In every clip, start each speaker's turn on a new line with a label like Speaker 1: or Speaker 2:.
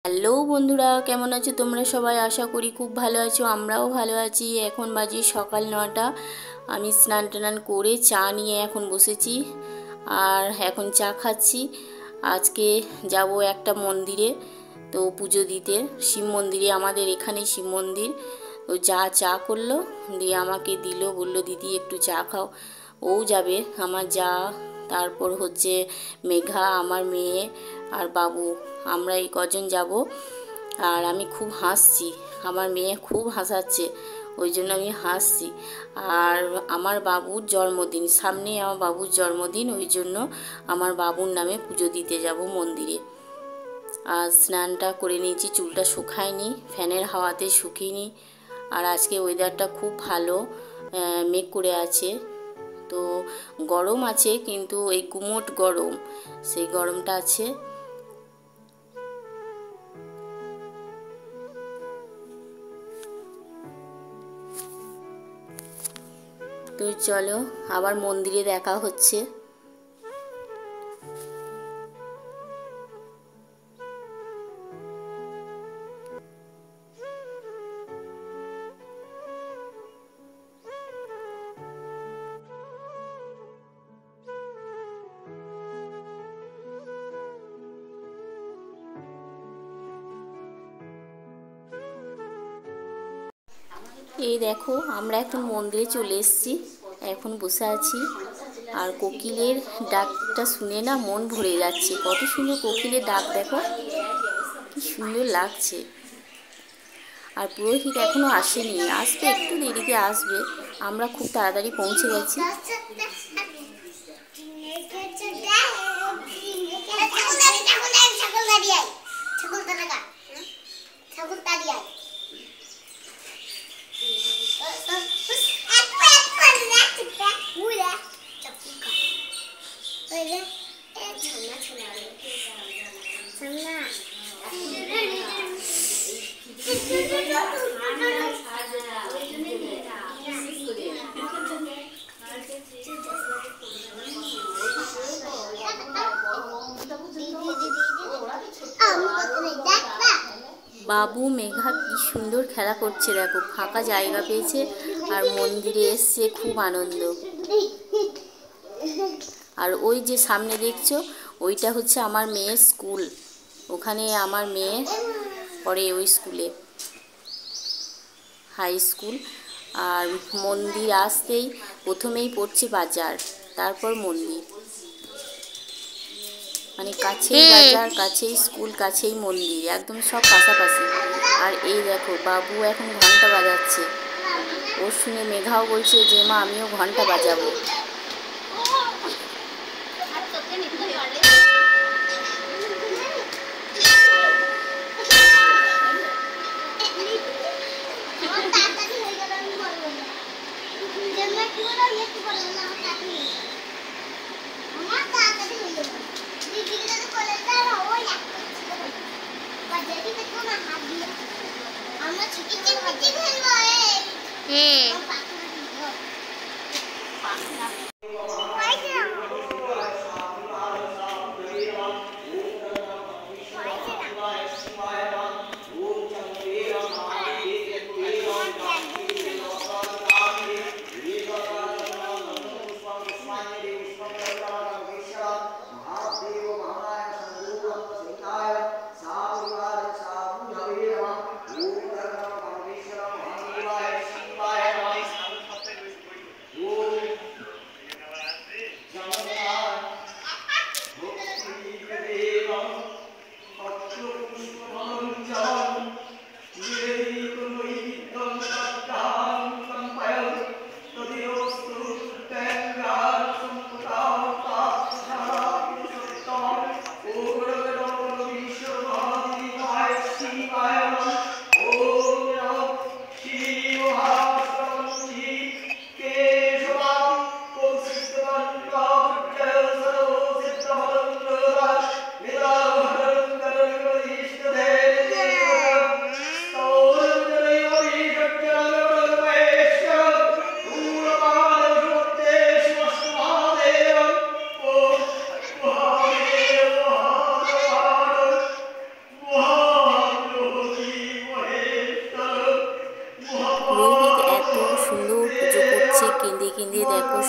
Speaker 1: Hello বন্ধুরা, কেমন আছো তোমরা সবাই? আশা করি খুব ভালো আছো। আমরাও ভালো আছি। এখন বাজে সকাল 9টা। আমি স্নান টান করে চা নিয়ে এখন বসেছি আর এখন চা খাচ্ছি। আজকে যাব একটা মন্দিরে, তো পুজো দিতে, শিব মন্দিরে। আমাদের এখানে শিব মন্দির। তো চা করলো, দিয়ে আমাকে দিল, বললো দিদি একটু চা খাও। ও যাবে, আমার যা, তারপর হচ্ছে মেঘা, আমার মেয়ে আর বাবু, আমরা এই কজন যাব। আর আমি খুব হাসছি, আমার মেয়ে খুব হাসাচ্ছে, ওই জন্য আমি হাসছি। আর আমার বাবুর জন্মদিন সামনে, আমার বাবুর জন্মদিন, ওই জন্য আমার বাবুর নামে পুজো দিতে যাব মন্দিরে। আর স্নানটা করে নিয়েছি, চুলটা শুকায়নি, ফ্যানের হাওয়াতে শুকিয়েনি। আর আজকে ওয়েদারটা খুব ভালো, মেঘ করে আছে। তো গরম আছে, কিন্তু এই গুমোট গরম, সেই গরমটা আছে। তো চলো, আবার মন্দিরে দেখা হচ্ছে। এই দেখো, আমরা এখন মন্দিরে চলে এসেছি, এখন বসে আছি। আর কোকিলের ডাকটা শুনে না মন ভরে যাচ্ছে। কত সুন্দর কোকিলের ডাক, দেখো কি সুন্দর লাগছে। আর পুরোহিত এখনো আসেনি, আসবে, একটু দেরিতে আসবে। আমরা খুব তাড়াতাড়ি পৌঁছে গেছি। বাবু মেঘা কি সুন্দর খেলা করছে, দেখো ফাঁকা জায়গা পেয়েছে আর মন্দিরে এসছে, খুব আনন্দ। আর ওই যে সামনে দেখছো, ওইটা হচ্ছে আমার মেয়ের স্কুল, ওখানে আমার মেয়ে পড়ে, ওই স্কুলে, হাই স্কুল। আর মন্দির আসতেই প্রথমেই পড়ছে বাজার, তারপর মন্দির, মানে কাছেই বাজার, কাছেই স্কুল, কাছেই মন্দির, একদম সব পাশাপাশি। আর এই দেখো, বাবু এখন ঘন্টা বাজাচ্ছে। ওর শুনে মেঘাও বলছে যে মা আমিও ঘন্টা বাজাবো।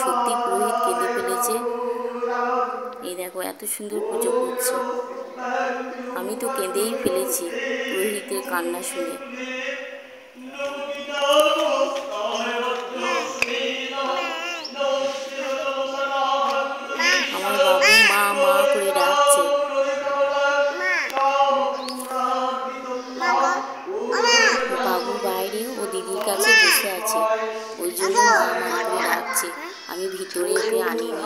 Speaker 1: সত্যি পুরোহিত কেঁদে ফেলেছে। এই দেখো এত সুন্দর পুজো করছে, আমি তো কেঁদেই ফেলেছি পুরোহিতের কান্না শুনে। আমার বাবু মা মা করে ডাকছে। বাবু বাইরে ও দিদির কাছে বসে আছে, ওই জন্য মা মা করে ডাকছে। আমি ভিতরে ওকে আনিনি।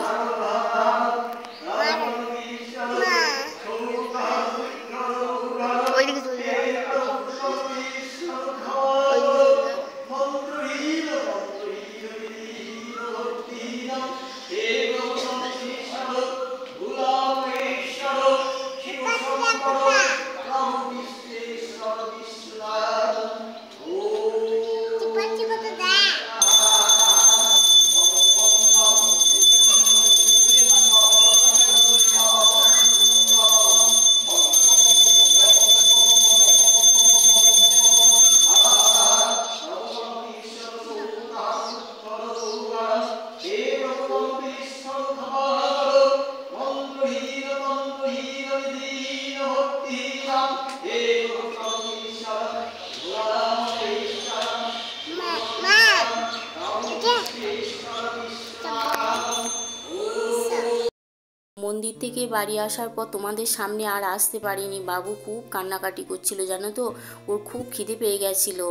Speaker 1: মন্দির থেকে বাড়ি আসার পর তোমাদের সামনে আর আসতে পারিনি। বাবু খুব কান্নাকাটি করছিল জানো তো, ওর খুব খিদে পেয়ে গেছিলো।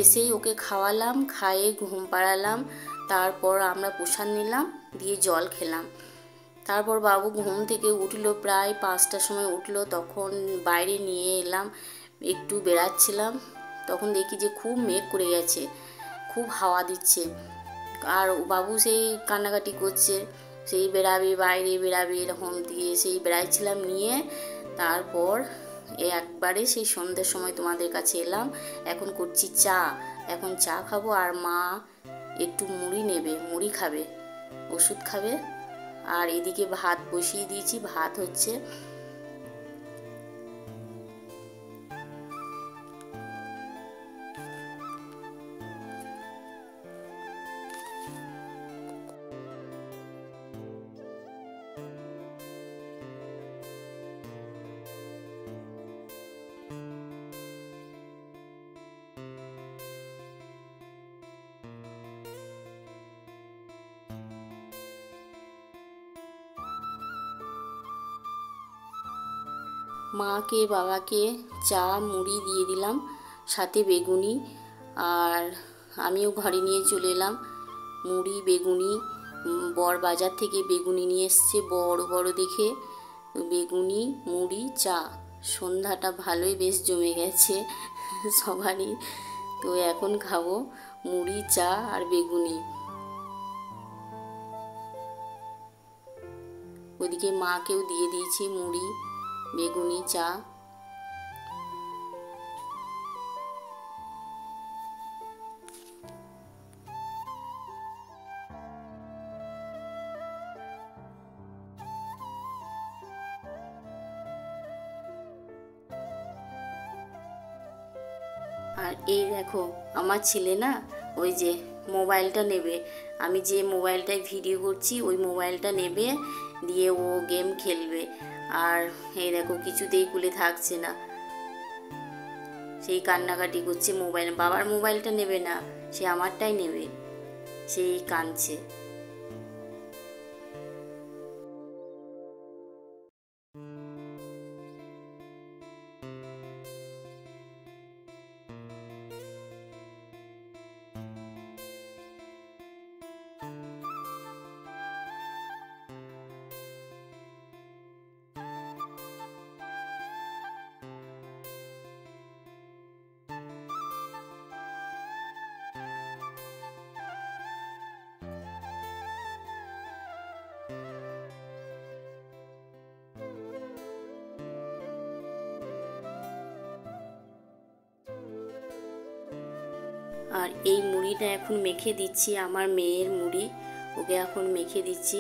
Speaker 1: এসেই ওকে খাওয়ালাম, খাইয়ে ঘুম পাড়ালাম, তারপর আমরা প্রসাদ নিলাম, দিয়ে জল খেলাম। তারপর বাবু ঘুম থেকে উঠলো, প্রায় 5টার সময় উঠলো। তখন বাইরে নিয়ে এলাম, একটু বেড়াচ্ছিলাম, তখন দেখি যে খুব মেঘ করে গেছে, খুব হাওয়া দিচ্ছে। আর বাবু সেই কান্নাকাটি করছে, সেই বেড়াবে বাইরে বেড়াবে এরকম দিয়ে সেই বেড়াইছিলাম নিয়ে। তারপর একবারে সেই সন্ধ্যের সময় তোমাদের কাছে এলাম। এখন করছি চা, এখন চা খাবো। আর মা একটু মুড়ি নেবে, মুড়ি খাবে, ওষুধ খাবে। আর এদিকে ভাত বসিয়ে দিয়েছি, ভাত হচ্ছে। মাকে বাবাকে চা মুড়ি দিয়ে দিলাম, সাথে বেগুনি। আর আমিও ঘরে নিয়ে চলে এলাম মুড়ি বেগুনি। বর বাজার থেকে বেগুনি নিয়ে এসছে বড় বড় দেখে, বেগুনি মুড়ি চা। সন্ধ্যাটা ভালোই বেশ জমে গেছে সবারই। তো এখন খাবো মুড়ি চা আর বেগুনি। ওদিকে মাকেও দিয়ে দিয়েছি মুড়ি বেগুনি চা। আর এই দেখো আমার ছেলে না, ওই যে মোবাইলটা নেবে, আমি যে মোবাইলটায় ভিডিও করছি ওই মোবাইলটা নেবে, দিয়ে ও গেম খেলবে। আর এই দেখো কিছুতেই কুলে থাকছে না, সেই কান্নাকাটি করছে। মোবাইল, বাবার মোবাইলটা নেবে না, সে আমারটাই নেবে, সেই কাঁদছে। আর এই মুড়িটা এখন মেখে দিচ্ছি, আমার মেয়ের মুড়ি, ওকে এখন মেখে দিচ্ছি।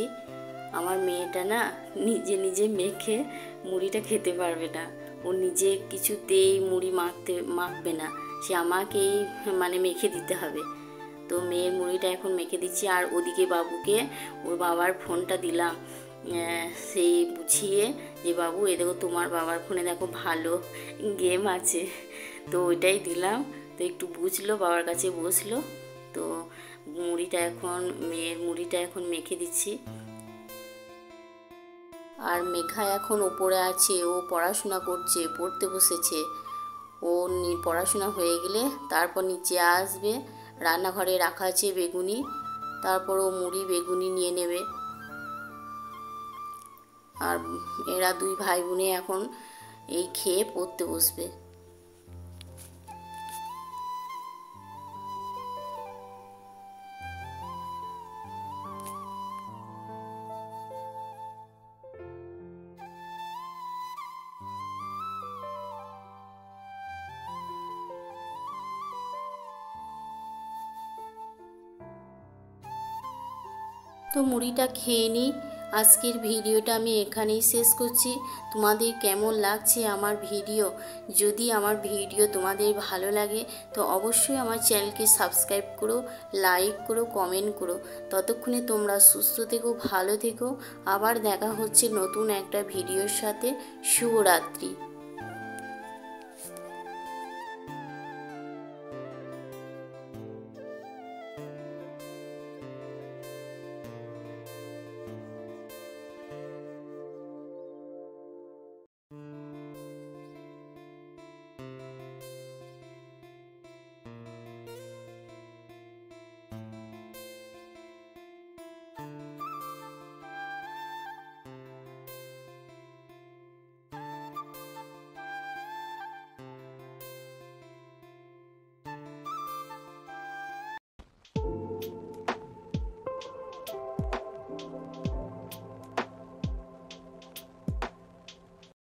Speaker 1: আমার মেয়েটা না নিজে নিজে মেখে মুড়িটা খেতে পারবে না, ও নিজে কিছুতেই মুড়ি মাখবে না, সে আমাকেই মানে মেখে দিতে হবে। তো মেয়ের মুড়িটা এখন মেখে দিচ্ছি। আর ওদিকে বাবুকে ওর বাবার ফোনটা দিলাম, সেই বুঝিয়ে যে বাবু এ দেখো তোমার বাবার ফোনে দেখো ভালো গেম আছে, তো ওইটাই দিলাম। তো একটু বুঝলো, বাবার কাছে বসলো। তো মেয়ের মুড়িটা এখন মেখে দিচ্ছি। আর মেঘা এখন ওপরে আছে, ও পড়াশোনা করছে, পড়তে বসেছে। ও পড়াশোনা হয়ে গেলে তারপর নিচে আসবে। রান্নাঘরে রাখা আছে বেগুনি, তারপর ও মুড়ি বেগুনি নিয়ে নেবে। আর এরা দুই ভাই বোনে এখন এই খেয়ে পড়তে বসবে। তো মুড়িটা খেয়ে নিই। আজকের ভিডিওটা আমি এখানেই শেষ করছি। তোমাদের কেমন লাগছে আমার ভিডিও? যদি আমার ভিডিও তোমাদের ভালো লাগে তো অবশ্যই আমার চ্যানেলকে সাবস্ক্রাইব করো, লাইক করো, কমেন্ট করো। ততক্ষণে তোমরা সুস্থ থেকো, ভালো থেকো। আবার দেখা হচ্ছে নতুন একটা ভিডিওর সাথে। শুভরাত্রি।